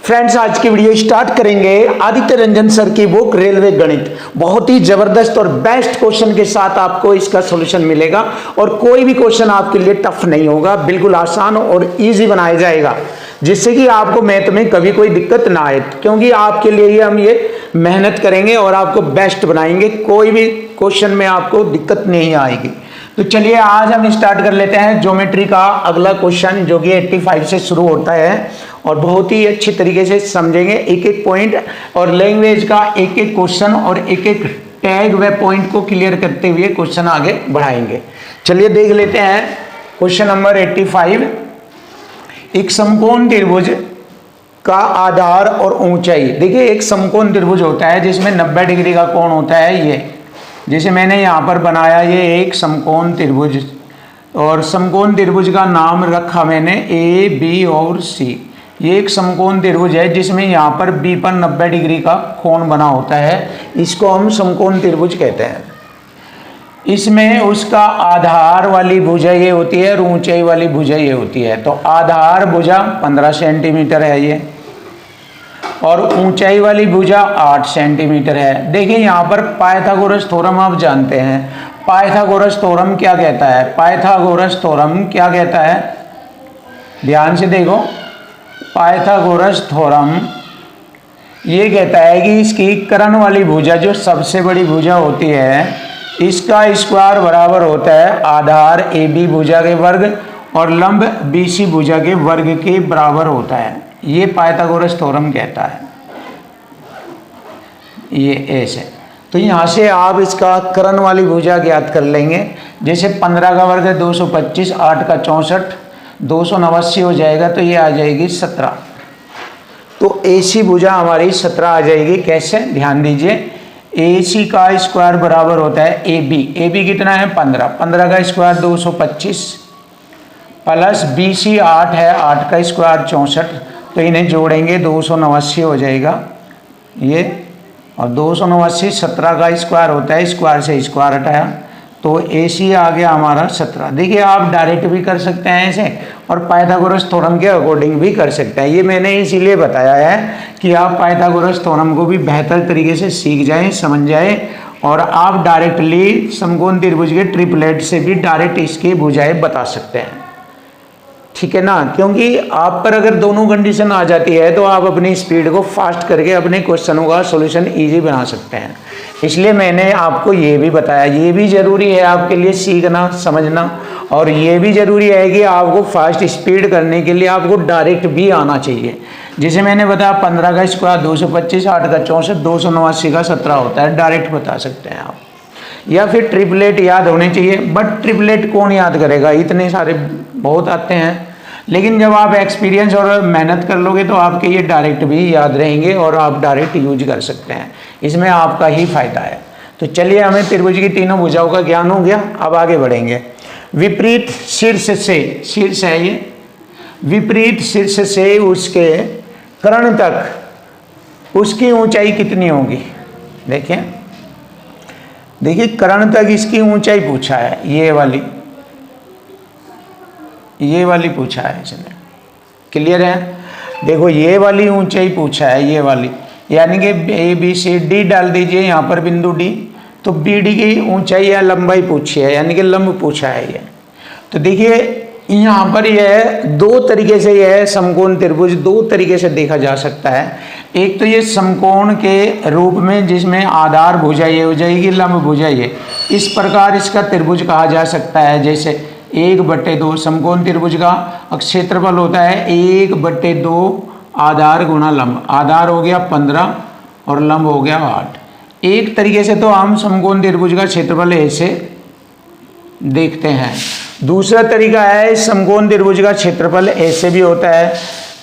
Friends, आज की video start करेंगे आदित्य रंजन सर की बुक रेलवे गणित। बहुत ही जबरदस्त और बेस्ट क्वेश्चन के साथ आपको इसका सॉल्यूशन मिलेगा और कोई भी क्वेश्चन आपके लिए टफ नहीं होगा, बिल्कुल आसान और इजी बनाया जाएगा, जिससे कि आपको मैथ में कभी कोई दिक्कत ना आए। क्योंकि आपके लिए ही हम ये मेहनत करेंगे और आपको बेस्ट बनाएंगे, कोई भी क्वेश्चन में आपको दिक्कत नहीं आएगी। तो चलिए आज हम स्टार्ट कर लेते हैं ज्योमेट्री का अगला क्वेश्चन, जो कि 85 से शुरू होता है और बहुत ही अच्छी तरीके से समझेंगे एक एक पॉइंट और लैंग्वेज का एक एक क्वेश्चन और एक एक टैग व पॉइंट को क्लियर करते हुए क्वेश्चन आगे बढ़ाएंगे। चलिए देख लेते हैं क्वेश्चन नंबर 85। एक समकोण त्रिभुज का आधार और ऊंचाई। देखिए, एक समकोण त्रिभुज होता है जिसमें 90 डिग्री का कोण होता है। ये जैसे मैंने यहाँ पर बनाया, ये एक समकोण त्रिभुज और समकोण त्रिभुज का नाम रखा मैंने ए, बी और सी। ये एक समकोण त्रिभुज है जिसमें यहाँ पर बी पर 90 डिग्री का कोण बना होता है। इसको हम समकोण त्रिभुज कहते हैं। इसमें उसका आधार वाली भुजा ये होती है और ऊंचाई वाली भुजा ये होती है। तो आधार भुजा 15 सेंटीमीटर है ये और ऊंचाई वाली भुजा 8 सेंटीमीटर है। देखिए यहाँ पर पाइथागोरस थ्योरम आप जानते हैं। पाइथागोरस थ्योरम क्या कहता है? पाइथागोरस थ्योरम क्या कहता है? ध्यान से देखो, पाइथागोरस थ्योरम ये कहता है कि इसकी कर्ण वाली भुजा, जो सबसे बड़ी भुजा होती है, इसका स्क्वायर बराबर होता है आधार ए बी भुजा के वर्ग और लंब बी सी भुजा के वर्ग के बराबर होता है। ये पाइथागोरस थ्योरम कहता है। ये ऐसे, तो यहाँ से आप इसका कर्ण वाली भुजा ज्ञात कर लेंगे। जैसे 15 का वर्ग है 225, 8 का 64, 289 हो जाएगा, तो ये आ जाएगी 17। तो AC भुजा हमारी 17 आ जाएगी। कैसे? ध्यान दीजिए, AC का स्क्वायर बराबर होता है AB कितना है? 15, 15 का स्क्वायर 225 प्लस BC 8 है, 8 का स्क्वायर 64, तो इन्हें जोड़ेंगे 289 हो जाएगा ये। और 289 17 का स्क्वायर होता है, स्क्वायर से स्क्वायर हटाया तो AC आ गया हमारा 17। देखिए, आप डायरेक्ट भी कर सकते हैं ऐसे और पाइथागोरस थ्योरम के अकॉर्डिंग भी कर सकते हैं। ये मैंने इसीलिए बताया है कि आप पाइथागोरस थ्योरम को भी बेहतर तरीके से सीख जाएं, समझ जाएं और आप डायरेक्टली समकोण त्रिभुज के ट्रिपलेट से भी डायरेक्ट इसके भुजाएं बता सकते हैं। ठीक है ना? क्योंकि आप पर अगर दोनों कंडीशन आ जाती है तो आप अपनी स्पीड को फास्ट करके अपने क्वेश्चनों का सॉल्यूशन इजी बना सकते हैं। इसलिए मैंने आपको ये भी बताया। ये भी ज़रूरी है आपके लिए सीखना, समझना, और ये भी ज़रूरी है कि आपको फास्ट स्पीड करने के लिए आपको डायरेक्ट भी आना चाहिए। जैसे मैंने बताया 15 का स्क्वायर 225, 8 का 64, 289 का 17 होता है। डायरेक्ट बता सकते हैं आप, या फिर ट्रिपलेट याद होने चाहिए। बट ट्रिपलेट कौन याद करेगा? इतने सारे बहुत आते हैं। लेकिन जब आप एक्सपीरियंस और मेहनत कर लोगे तो आपके ये डायरेक्ट भी याद रहेंगे और आप डायरेक्ट यूज कर सकते हैं। इसमें आपका ही फायदा है। तो चलिए, हमें त्रिभुज की तीनों भुजाओं का ज्ञान हो गया। अब आगे बढ़ेंगे। विपरीत शीर्ष से, शीर्ष है ये, विपरीत शीर्ष से उसके कर्ण तक उसकी ऊंचाई कितनी होगी? देखिए देखिए, कर्ण तक इसकी ऊंचाई पूछा है। ये वाली पूछा है इसने। क्लियर है? देखो, ये वाली ऊंचाई पूछा है, ये वाली, यानी कि ABCD डाल दीजिए यहाँ पर बिंदु D, तो BD की ऊंचाई या लंबाई पूछी है, यानी कि लंब पूछा है ये। तो देखिए यहाँ पर यह दो तरीके से, यह समकोण त्रिभुज दो तरीके से देखा जा सकता है। एक तो ये समकोण के रूप में जिसमें आधार भुजा ये हो जाएगी, लंब भुजा ये, इस प्रकार इसका त्रिभुज कहा जा सकता है। जैसे 1/2 समकोण त्रिभुज का क्षेत्रफल होता है 1/2 आधार गुणा लंब। आधार हो गया 15 और लंब हो गया 8। एक तरीके से तो हम समकोण त्रिभुज का क्षेत्रफल ऐसे देखते हैं। दूसरा तरीका है, समकोण त्रिभुज का क्षेत्रफल ऐसे भी होता है।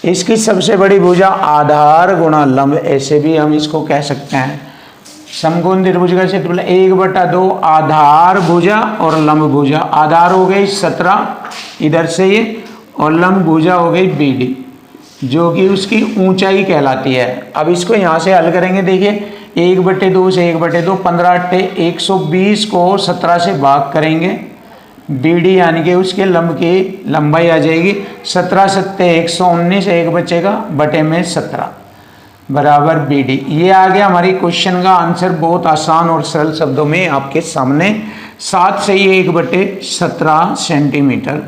इसकी सबसे बड़ी भुजा आधार गुणा लंब, ऐसे भी हम इसको कह सकते हैं। समकोण त्रिभुज का क्षेत्रफल 1/2 आधार भुजा और लंब भुजा। आधार हो गई 17 इधर से ये, और लंब भुजा हो गई BD, जो कि उसकी ऊंचाई कहलाती है। अब इसको यहाँ से हल करेंगे। देखिए, 1/2 से 1/2, 15 × 120 को 17 से भाग करेंगे, BD यानी कि उसके लंब की लंबाई आ जाएगी 17 सत्ते 119, एक बचेगा बटे में 17 बराबर BD। ये आ गया हमारी क्वेश्चन का आंसर, बहुत आसान और सरल शब्दों में आपके सामने। 7 से ये 1/17 सेंटीमीटर।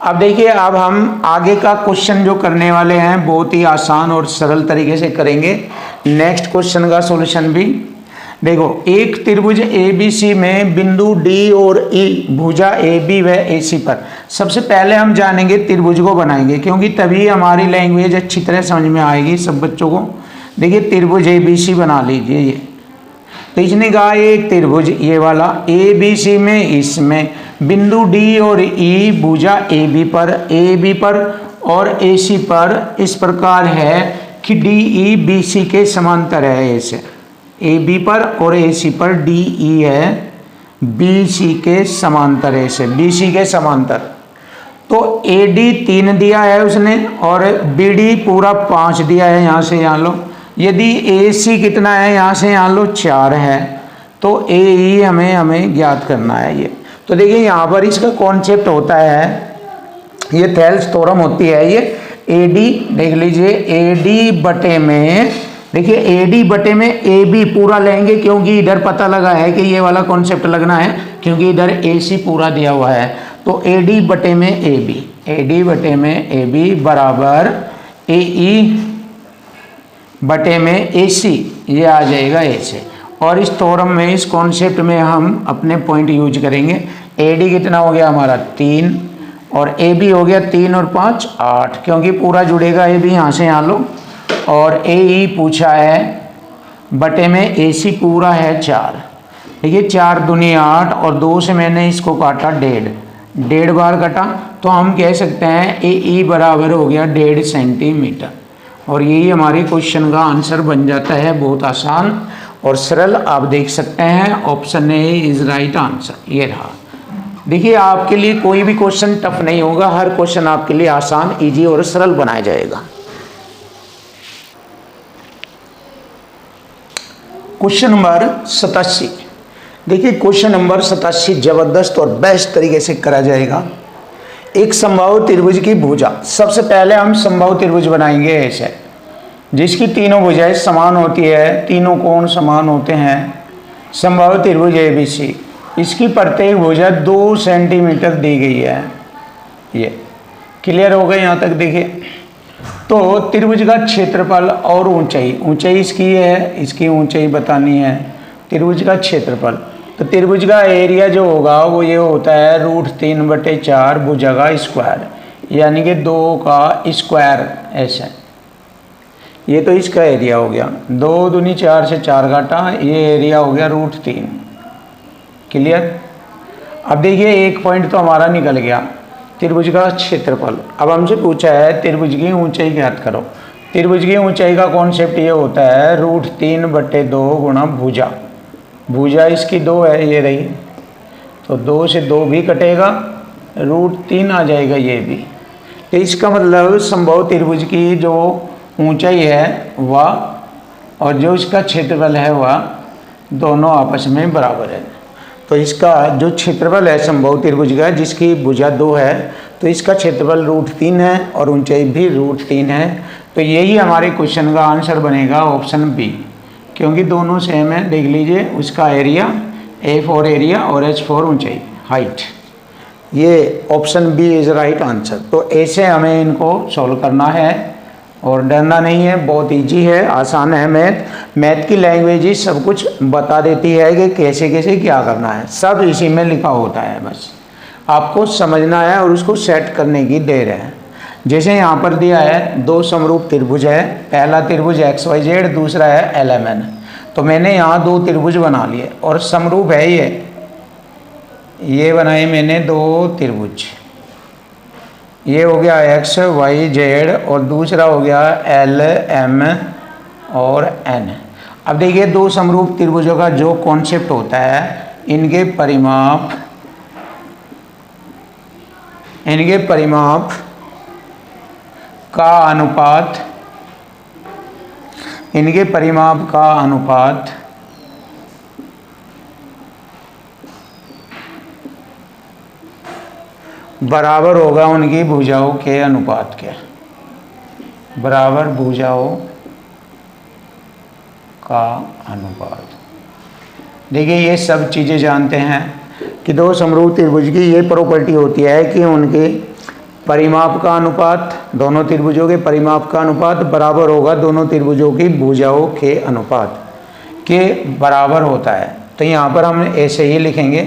अब देखिए, अब हम आगे का क्वेश्चन जो करने वाले हैं बहुत ही आसान और सरल तरीके से करेंगे। नेक्स्ट क्वेश्चन का सॉल्यूशन भी देखो, एक त्रिभुज ABC में बिंदु D और E भुजा AB व AC पर। सबसे पहले हम जानेंगे त्रिभुज को बनाएंगे, क्योंकि तभी हमारी लैंग्वेज अच्छी तरह समझ में आएगी सब बच्चों को। देखिए त्रिभुज ABC बना लीजिए। ये तो इसने कहा एक त्रिभुज ये वाला ABC में, इसमें बिंदु D और E भुजा AB पर और AC पर इस प्रकार है कि DE BC के समांतर है। ऐसे AB पर और AC पर DE है BC के समांतर है, ऐसे BC के समांतर। तो AD 3 दिया है उसने और BD पूरा 5 दिया है, यहाँ से यहाँ लो। यदि AC कितना है, यहाँ से यहाँ लो 4 है, तो AE हमें ज्ञात करना है। ये तो देखिए यहाँ पर इसका कॉन्सेप्ट होता है, ये थेल्स थ्योरम होती है। ये AD देख लीजिए, AD बटे में, देखिए AD बटे में AB पूरा लेंगे, क्योंकि इधर पता लगा है कि ये वाला कॉन्सेप्ट लगना है, क्योंकि इधर AC पूरा दिया हुआ है। तो AD बटे में AD बटे में AB बराबर AE बटे में AC, ये आ जाएगा ऐसे। और इस थ्योरम में, इस कॉन्सेप्ट में हम अपने पॉइंट यूज करेंगे। AD कितना हो गया हमारा 3 और AB हो गया 3 और 5 8, क्योंकि पूरा जुड़ेगा AB, यहाँ से यहाँ लो। और AE पूछा है बटे में AC पूरा है 4। देखिए 4 दूनी 8 और 2 से मैंने इसको काटा 1.5 बार कटा, तो हम कह सकते हैं AE बराबर हो गया 1.5 सेंटीमीटर। और यही हमारे क्वेश्चन का आंसर बन जाता है। बहुत आसान और सरल, आप देख सकते हैं option A is right answer. ये रहा। देखिए आपके लिए कोई भी क्वेश्चन टफ नहीं होगा, हर क्वेश्चन आपके लिए आसान, इजी और सरल बनाया जाएगा। Question number 87। देखिए क्वेश्चन नंबर 87 जबरदस्त और बेस्ट तरीके से करा जाएगा। एक समबाहु त्रिभुज की भुजा। सबसे पहले हम समबाहु त्रिभुज बनाएंगे ऐसे, जिसकी तीनों भुजाएं समान होती है, तीनों कोण समान होते हैं। समबाहु त्रिभुज ABC, इसकी प्रत्येक भुजा 2 सेंटीमीटर दी गई है। ये क्लियर हो गया यहाँ तक। देखिए तो त्रिभुज का क्षेत्रफल और ऊंचाई इसकी है, इसकी ऊंचाई बतानी है। त्रिभुज का क्षेत्रफल, तो त्रिभुज का एरिया जो होगा वो ये होता है √3/4 भुजा का स्क्वायर, यानी कि 2 का स्क्वायर ऐसे। ये तो इसका एरिया हो गया, 2 दूनी 4 से 4 काटा, ये एरिया हो गया √3। क्लियर। अब देखिए एक पॉइंट तो हमारा निकल गया, त्रिभुज का क्षेत्रफल। अब हमसे पूछा है त्रिभुज की ऊंचाई ज्ञात करो। त्रिभुज की ऊंचाई का कॉन्सेप्ट ये होता है √3/2 गुणा भुजा इसकी 2 है, ये रही, तो 2 से 2 भी कटेगा, √3 आ जाएगा ये भी। तो इसका मतलब समबाहु त्रिभुज की जो ऊंचाई है वह और जो इसका क्षेत्रफल है वह दोनों आपस में बराबर है। तो इसका जो क्षेत्रफल है समबाहु त्रिभुज का, जिसकी भुजा 2 है, तो इसका क्षेत्रफल √3 है और ऊंचाई भी √3 है। तो यही हमारे क्वेश्चन का आंसर बनेगा ऑप्शन बी, क्योंकि दोनों सेम है। देख लीजिए उसका एरिया, A फॉर एरिया और H फॉर ऊंचाई हाइट। ये option B is right answer. तो ऐसे हमें इनको सॉल्व करना है और डरना नहीं है, बहुत इजी है, आसान है। मैथ की लैंग्वेज ही सब कुछ बता देती है कि कैसे कैसे क्या करना है, सब इसी में लिखा होता है, बस आपको समझना है और उसको सेट करने की देर है। जैसे यहाँ पर दिया है 2 समरूप त्रिभुज है, पहला त्रिभुज XYZ, दूसरा है LMN। तो मैंने यहाँ 2 त्रिभुज बना लिए और समरूप है ये बनाए मैंने 2 त्रिभुज। ये हो गया XYZ और दूसरा हो गया LM और N। अब देखिए 2 समरूप त्रिभुजों का जो कॉन्सेप्ट होता है, इनके परिमाप का अनुपात बराबर होगा उनकी भुजाओं के अनुपात के, बराबर भुजाओं का अनुपात। देखिए ये सब चीज़ें जानते हैं कि दो समरूप त्रिभुज की ये प्रॉपर्टी होती है कि उनके परिमाप का अनुपात, दोनों त्रिभुजों के परिमाप का अनुपात बराबर होगा दोनों त्रिभुजों की भुजाओं के अनुपात के बराबर होता है। तो यहाँ पर हम ऐसे ही लिखेंगे,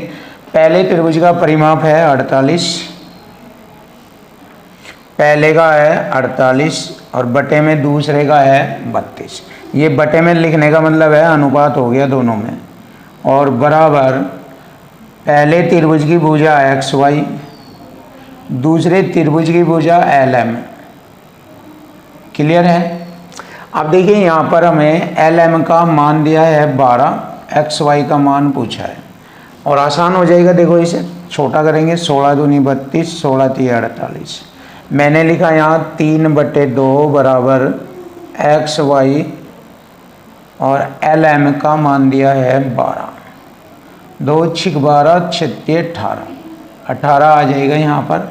पहले त्रिभुज का परिमाप है 48, पहले का है 48 और बटे में दूसरे का है 32। ये बटे में लिखने का मतलब है अनुपात हो गया दोनों में, और बराबर पहले त्रिभुज की भुजा XY, दूसरे त्रिभुज की भुजा LM। क्लियर है? अब देखिए यहाँ पर हमें LM का मान दिया है 12, XY का मान पूछा है, और आसान हो जाएगा। देखो इसे छोटा करेंगे, 16 दूनी 32, 16 तीय 48। मैंने लिखा यहाँ 3/2 बराबर XY और LM का मान दिया है 12, 2 छिक 12 छत्तीय 18, 18 आ जाएगा यहाँ पर,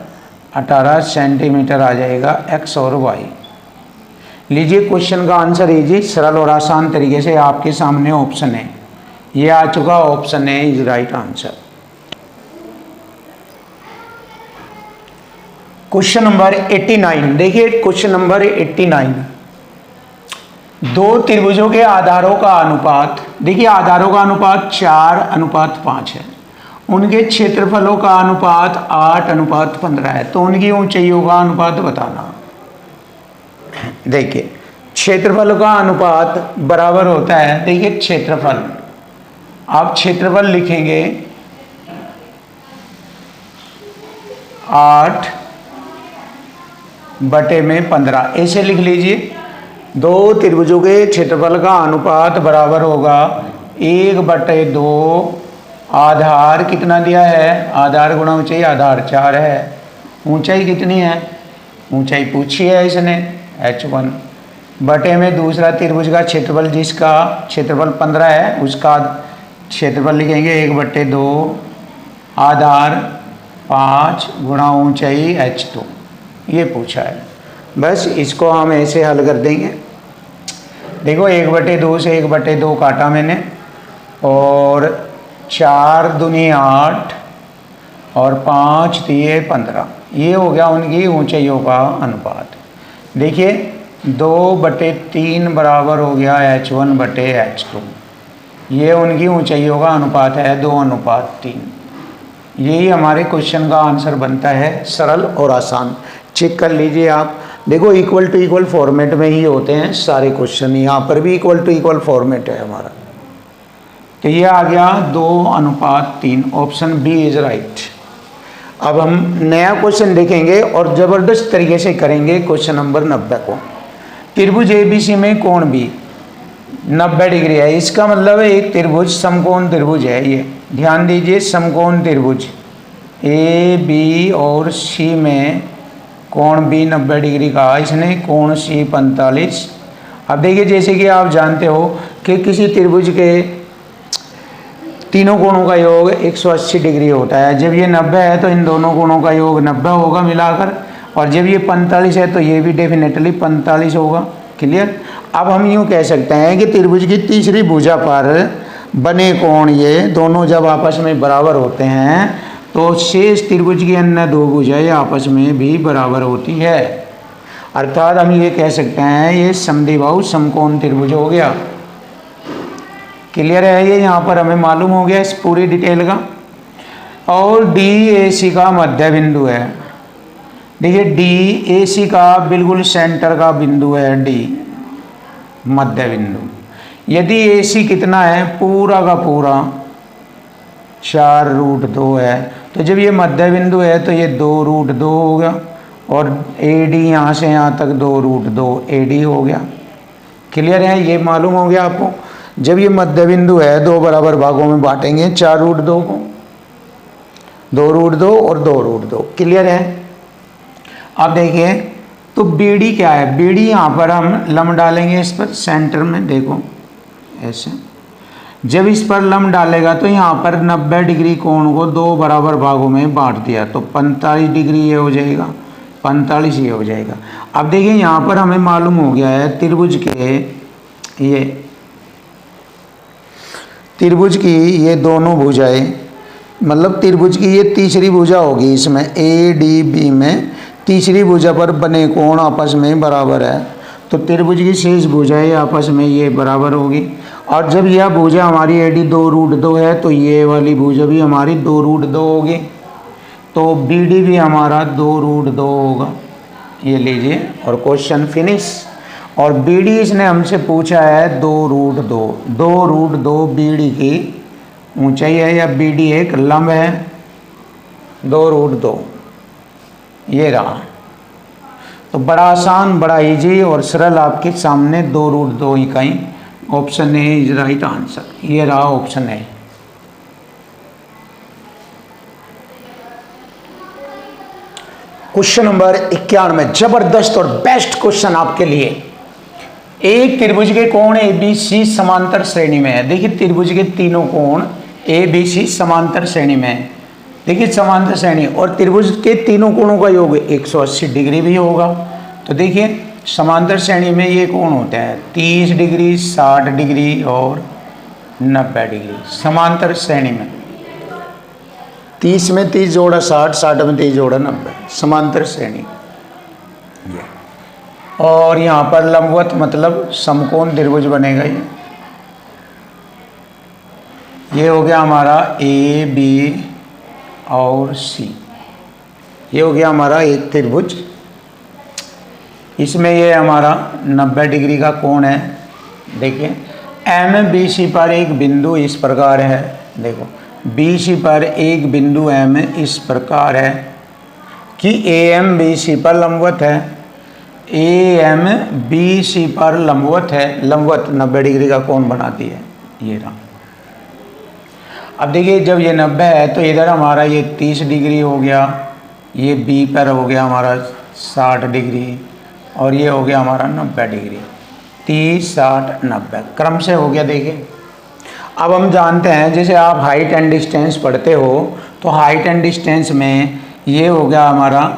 18 सेंटीमीटर आ जाएगा X और Y। लीजिए क्वेश्चन का आंसर लीजिए, सरल और आसान तरीके से आपके सामने ऑप्शन है, ये आ चुका, ऑप्शन है is right answer. Question number 89, देखिए क्वेश्चन नंबर 89, दो त्रिभुजों के आधारों का अनुपात, देखिए आधारों का अनुपात 4:5 है, उनके क्षेत्रफलों का अनुपात 8:15 है, तो उनकी ऊंचाइयों का अनुपात बताना। देखिए क्षेत्रफल का अनुपात बराबर होता है, देखिए क्षेत्रफल, आप क्षेत्रफल लिखेंगे 8/15, ऐसे लिख लीजिए। दो त्रिभुजों के क्षेत्रफल का अनुपात बराबर होगा 1/2, आधार कितना दिया है, आधार गुणा ऊंचाई, आधार 4 है, ऊंचाई कितनी है, ऊंचाई पूछी है इसने h1, बटे में दूसरा त्रिभुज का क्षेत्रफल, जिसका क्षेत्रफल 15 है उसका क्षेत्रफल लिखेंगे 1/2, आधार 5 गुणा ऊंचाई h2, ये पूछा है। बस इसको हम ऐसे हल कर देंगे। देखो 1/2 से 1/2 काटा मैंने, और 4 दूनी 8 और 5 तिये 15, ये हो गया उनकी ऊंचाइयों का अनुपात। देखिए 2/3 बराबर हो गया h1/h2, ये उनकी ऊंचाइयों का अनुपात है 2:3। यही हमारे क्वेश्चन का आंसर बनता है, सरल और आसान। चेक कर लीजिए आप, देखो इक्वल टू इक्वल फॉर्मेट में ही होते हैं सारे क्वेश्चन, यहाँ पर भी इक्वल टू इक्वल फॉर्मेट है हमारा। तो ये आ गया 2:3, ऑप्शन बी इज राइट। अब हम नया क्वेश्चन देखेंगे और ज़बरदस्त तरीके से करेंगे क्वेश्चन नंबर 90 को। त्रिभुज ABC में कोण B 90 डिग्री है, इसका मतलब है एक त्रिभुज समकोण त्रिभुज है। ये ध्यान दीजिए, समकोण त्रिभुज AB और C में कोण B 90 डिग्री का, इसने कोण C 45। अब देखिए जैसे कि आप जानते हो कि किसी त्रिभुज के तीनों कोणों का योग 180 डिग्री होता है। जब ये 90 है तो इन दोनों कोणों का योग 90 होगा मिलाकर, और जब ये 45 है तो ये भी डेफिनेटली 45 होगा। क्लियर? अब हम यूँ कह सकते हैं कि त्रिभुज की तीसरी भुजा पर बने कोण ये दोनों जब आपस में बराबर होते हैं तो शेष त्रिभुज की अन्य दो भुजाएं आपस में भी बराबर होती है। अर्थात हम ये कह सकते हैं ये समद्विबाहु समकोण त्रिभुज हो गया। क्लियर है? ये यहाँ पर हमें मालूम हो गया इस पूरी डिटेल का। और DAC का मध्य बिंदु है। देखिए DAC का बिल्कुल सेंटर का बिंदु है D, मध्य बिंदु। यदि AC कितना है, पूरा का पूरा 4√2 है, तो जब ये मध्य बिंदु है तो ये 2√2 हो गया, और AD यहाँ से यहाँ तक 2√2 AD हो गया। क्लियर है? ये मालूम हो गया आपको। जब ये मध्य बिंदु है दो बराबर भागों में बांटेंगे 4√2 को, 2√2 और 2√2। क्लियर है? अब देखिए तो BD क्या है, BD यहाँ पर हम लंब डालेंगे इस पर सेंटर में, देखो ऐसे। जब इस पर लंब डालेगा तो यहाँ पर 90 डिग्री कोण को दो बराबर भागों में बांट दिया तो 45 डिग्री ये हो जाएगा, 45 ये हो जाएगा। अब देखिए यहाँ पर हमें मालूम हो गया है त्रिभुज की ये दोनों भुजाएं, मतलब त्रिभुज की ये तीसरी भुजा होगी इसमें ए डी बी में, तीसरी भुजा पर बने कोण आपस में बराबर है तो त्रिभुज की शेष भुजाएं आपस में ये बराबर होगी। और जब यह भुजा हमारी ए डी 2√2 है तो ये वाली भुजा भी हमारी 2√2 होगी, तो बी डी भी हमारा 2√2 होगा। ये लीजिए और क्वेश्चन फिनिश। और बी डी इसने हमसे पूछा है 2√2, 2√2 बी डी की ऊंचाई है या बी डी एक लंब है 2√2, ये रहा। तो बड़ा आसान, बड़ा इजी और सरल आपके सामने 2√2 इकाई। Option A is right answer, ये रहा ऑप्शन ए। क्वेश्चन नंबर 91, जबरदस्त और बेस्ट क्वेश्चन आपके लिए। एक त्रिभुज के कोण ए बी सी समांतर श्रेणी में है। देखिए त्रिभुज के तीनों कोण ए बी सी समांतर श्रेणी में है। देखिए समांतर श्रेणी और त्रिभुज के तीनों कोणों का योग 180 डिग्री भी होगा। तो देखिए समांतर श्रेणी में ये कोण होता है 30 डिग्री, 60 डिग्री और 90 डिग्री। समांतर श्रेणी में 30 में 30 जोड़ा 60, 60 में 30 जोड़ा 90, समांतर श्रेणी। और यहाँ पर लंबवत मतलब समकोण त्रिभुज बनेगा। ये हो गया हमारा ए बी और सी, ये हो गया हमारा एक त्रिभुज। इसमें ये हमारा 90 डिग्री का कोण है। देखिए एम बी सी पर एक बिंदु इस प्रकार है, देखो बी सी पर एक बिंदु एम इस प्रकार है कि ए एम बी सी पर लंबवत है, ए एम बी सी पर लंबवत है, लंबवत 90 डिग्री का कोण बनाती है। ये रहा। अब देखिए जब ये 90 है तो इधर हमारा ये 30 डिग्री हो गया, ये बी पर हो गया हमारा 60 डिग्री और ये हो गया हमारा 90 डिग्री। 30, 60, 90 क्रम से हो गया। देखिए अब हम जानते हैं जैसे आप हाइट एंड डिस्टेंस पढ़ते हो तो हाइट एंड डिस्टेंस में ये हो गया हमारा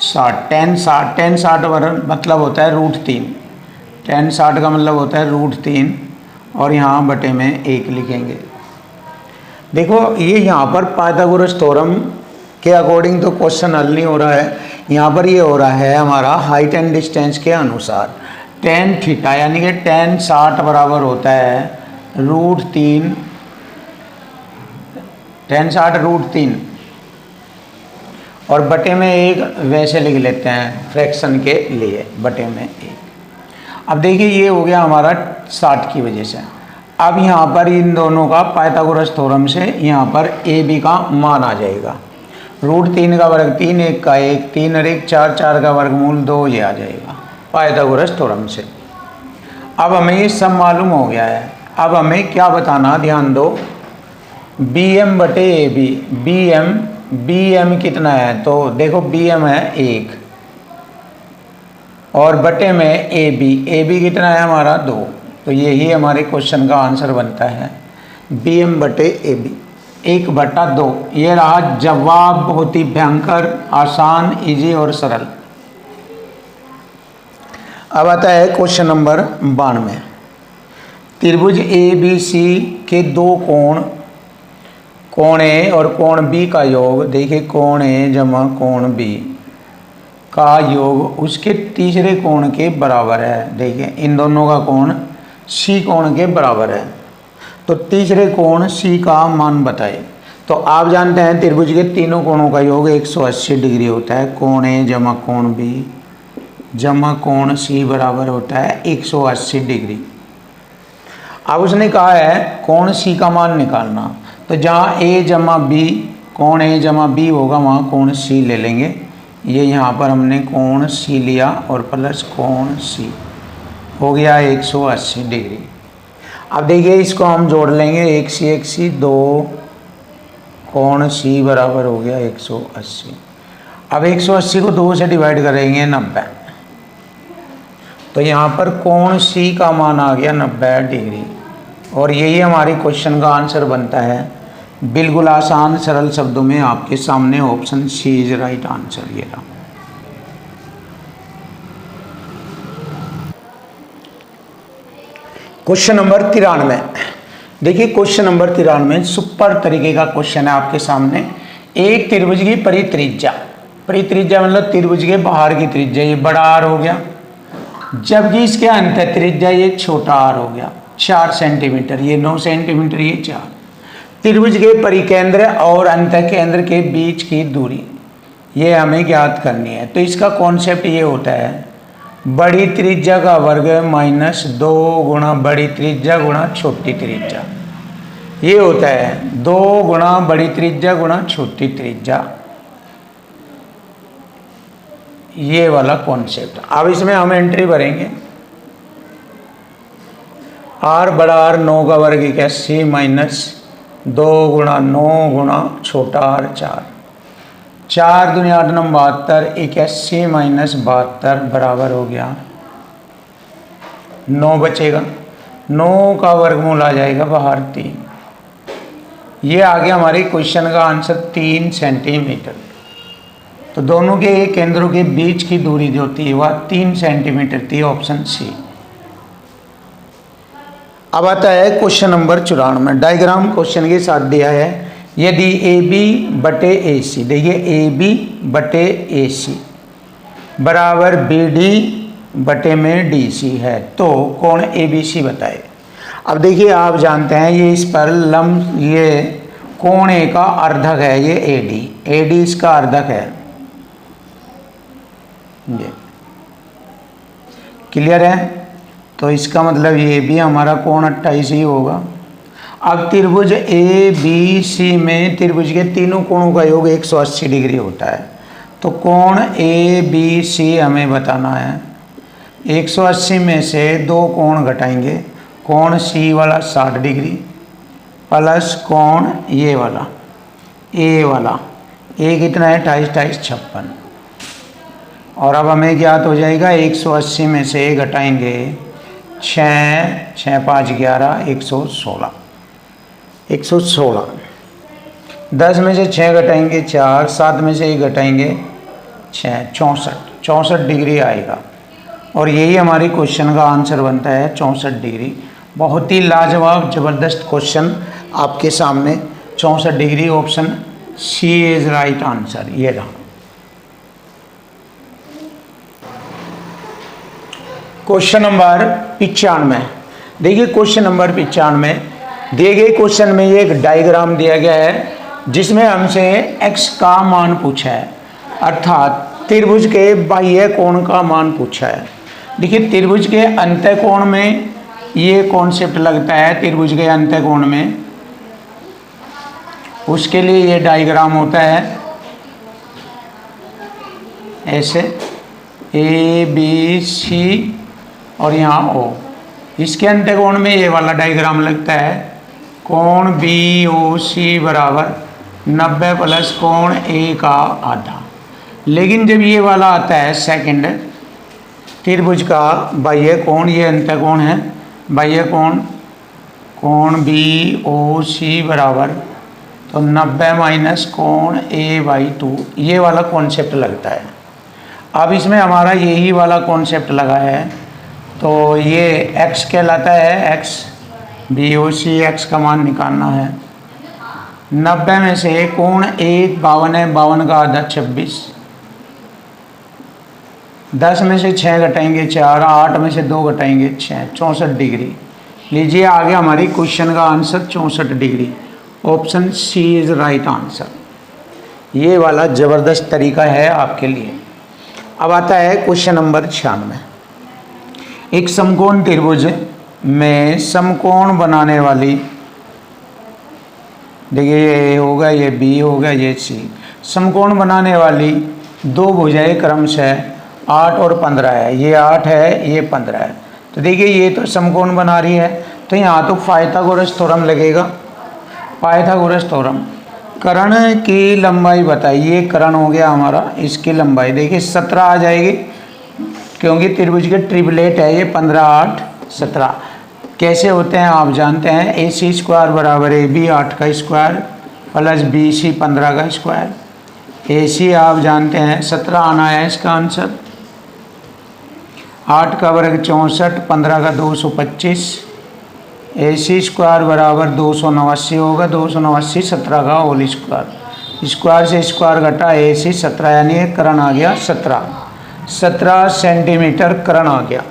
60, 10 60 मतलब होता है √3, 10 60 का मतलब होता है √3 और यहाँ बटे में 1 लिखेंगे। देखो ये यहाँ पर पाइथागोरस थ्योरम के अकॉर्डिंग तो क्वेश्चन हल नहीं हो रहा है, यहाँ पर ये हो रहा है हमारा हाइट एंड डिस्टेंस के अनुसार। tan थीटा यानी कि tan 60 बराबर होता है √3, tan 60 √3 और बटे में 1 वैसे लिख लेते हैं फ्रैक्शन के लिए, बटे में 1। अब देखिए ये हो गया हमारा 60 की वजह से। अब यहाँ पर इन दोनों का पाइथागोरस थ्योरम से यहाँ पर ए बी का मान आ जाएगा। √3 का वर्ग 3, 1 का 1, 3 और 1 4, 4 का वर्गमूल 2 ये आ जाएगा पाइथागोरस थ्योरम से। अब हमें ये सब मालूम हो गया है। अब हमें क्या बताना, ध्यान दो, बी एम बटे ए बी। बी एम कितना है तो देखो बी एम है 1 और बटे में ए बी कितना है हमारा 2। तो यही हमारे क्वेश्चन का आंसर बनता है बी एम बटे ए बी 1/2। ये रहा जवाब, बहुत ही भयंकर, आसान, इजी और सरल। अब आता है क्वेश्चन नंबर 92। त्रिभुज ए बी सी के दो कोण ए और कोण बी का योग, देखिए कोण ए जमा कोण बी का योग उसके तीसरे कोण के बराबर है। देखिए इन दोनों का कोण सी कोण के बराबर है, तो तीसरे कोण सी का मान बताए। तो आप जानते हैं त्रिभुज के तीनों कोणों का योग 180 डिग्री होता है। कोण ए जमा कोण बी जमा कोण सी बराबर होता है 180 डिग्री। अब उसने कहा है कोण सी का मान निकालना, तो जहाँ ए जमा बी, कोण ए जमा बी होगा वहाँ कोण सी ले लेंगे। ये यहाँ पर हमने कोण सी लिया और प्लस कोण सी हो गया 180 डिग्री। अब देखिए इसको हम जोड़ लेंगे, एक सी 2 कोण सी बराबर हो गया 180। अब 180 को 2 से डिवाइड करेंगे 90, तो यहाँ पर कोण सी का मान आ गया 90 डिग्री। और यही हमारे क्वेश्चन का आंसर बनता है। बिल्कुल आसान सरल शब्दों में आपके सामने option C is right answer ये रहा। Question number 93। देखिए क्वेश्चन नंबर 93 सुपर तरीके का क्वेश्चन है आपके सामने। एक त्रिभुज की परित्रिज्या, परित्रिज्या मतलब त्रिभुज के बाहर की त्रिज्या, ये बड़ा आर हो गया, जबकि इसके अंत त्रिज्या ये छोटा आर हो गया 4 सेंटीमीटर, ये 9 सेंटीमीटर, ये 4। त्रिभुज के परिकेंद्र और अंत केंद्र के बीच की दूरी ये हमें ज्ञात करनी है। तो इसका कॉन्सेप्ट ये होता है बड़ी त्रिज्या का वर्ग माइनस 2 गुणा बड़ी त्रिज्या गुणा छोटी त्रिज्या। ये होता है 2 गुणा बड़ी त्रिज्या गुणा छोटी त्रिज्या, ये वाला कॉन्सेप्ट। अब इसमें हम एंट्री भरेंगे आर बड़ा आर 9 का वर्ग 81 माइनस 2 गुणा 9 गुणा छोटा आर 4, 4 दूनी 8 9 72, 81 माइनस 72 बराबर हो गया 9 बचेगा, 9 का वर्गमूल आ जाएगा बाहर 3। ये आ गया हमारे क्वेश्चन का आंसर 3 सेंटीमीटर। तो दोनों के केंद्रों के बीच की दूरी जो थी वह 3 सेंटीमीटर थी, ऑप्शन सी। अब आता है क्वेश्चन नंबर 94। डायग्राम क्वेश्चन के साथ दिया है यदि ए बी बटे ए सी, देखिए ए बी बटे ए सी बराबर बी डी बटे में डी सी है तो कोण ए बी सी बताए। अब देखिए आप जानते हैं ये इस पर लंब, ये कोण ए का अर्धक है, ये ए डी इसका अर्धक है, ये क्लियर है। तो इसका मतलब ये भी हमारा कोण 28 ही होगा। अब त्रिभुज ए बी सी में त्रिभुज के तीनों कोणों का योग 180 डिग्री होता है। तो कोण ए बी सी हमें बताना है। 180 में से 2 कोण घटाएंगे, कोण सी वाला 60 डिग्री प्लस कोण ये वाला ए वाला, ए कितना है 28 28 56। और अब हमें ज्ञात हो जाएगा 180 में से घटाएंगे 6 6 5 11 116, 116। 10 में से 6 घटाएंगे 4, 7 में से 1 घटाएंगे 6, 64 डिग्री आएगा। और यही हमारी क्वेश्चन का आंसर बनता है 64 डिग्री। बहुत ही लाजवाब ज़बरदस्त क्वेश्चन आपके सामने 64 degree, option C is right answer ये रहा। Question number 95। देखिए क्वेश्चन नंबर 95 दिए गए क्वेश्चन में ये एक डायग्राम दिया गया है जिसमें हमसे x का मान पूछा है, अर्थात त्रिभुज के बाह्य कोण का मान पूछा है। देखिए त्रिभुज के अंतः कोण में ये कॉन्सेप्ट लगता है, त्रिभुज के अंतः कोण में उसके लिए ये डायग्राम होता है ऐसे ए बी सी और यहाँ ओ। इसके अंतः कोण में ये वाला डायग्राम लगता है, कोण बी ओ सी बराबर 90 प्लस कोण ए का आधा। लेकिन जब ये वाला आता है सेकंड त्रिभुज का बाह्य कोण, ये अंतः कोण है बाह्य कोण, कोण बी ओ सी बराबर तो 90 माइनस कोण ए बाई 2, ये वाला कॉन्सेप्ट लगता है। अब इसमें हमारा यही वाला कॉन्सेप्ट लगा है तो ये x कहलाता है, x बी ओ सी एक्स का मान निकालना है। 90 में से कोण ए 52 है, 52 का आधा 26, 10 में से 6 घटाएंगे 4, 8 में से 2 घटाएंगे 6, 64 डिग्री। लीजिए आ गया हमारी क्वेश्चन का answer 64 degree, option C is right answer. ये वाला ज़बरदस्त तरीका है आपके लिए। अब आता है क्वेश्चन नंबर 96। एक समकोण त्रिभुज में समकोण बनाने वाली, देखिए ये होगा, ये बी होगा, ये सी, समकोण बनाने वाली 2 भुजाएं क्रमशः 8 और 15 है। ये 8 है, ये 15 है। तो देखिए ये तो समकोण बना रही है, तो यहाँ तो पाइथागोरस थ्योरम लगेगा। पाइथागोरस थ्योरम, कर्ण की लंबाई बताइए, कर्ण हो गया हमारा, इसकी लंबाई देखिए 17 आ जाएगी क्योंकि त्रिभुज के ट्रिपलेट है ये 15 8 17। कैसे होते हैं आप जानते हैं। ए सी स्क्वायर बराबर ए बी 8 का स्क्वायर प्लस बी सी 15 का स्क्वायर। ए सी आप जानते हैं 17 आना है इसका आंसर। 8 का वर्ग 64, 15 का 225। ए सी स्क्वायर बराबर 289 होगा, 289 17 का होल स्क्वायर। स्क्वायर से स्क्वायर घटा ए सी 17 यानी करण आ गया 17 सेंटीमीटर करण आ गया।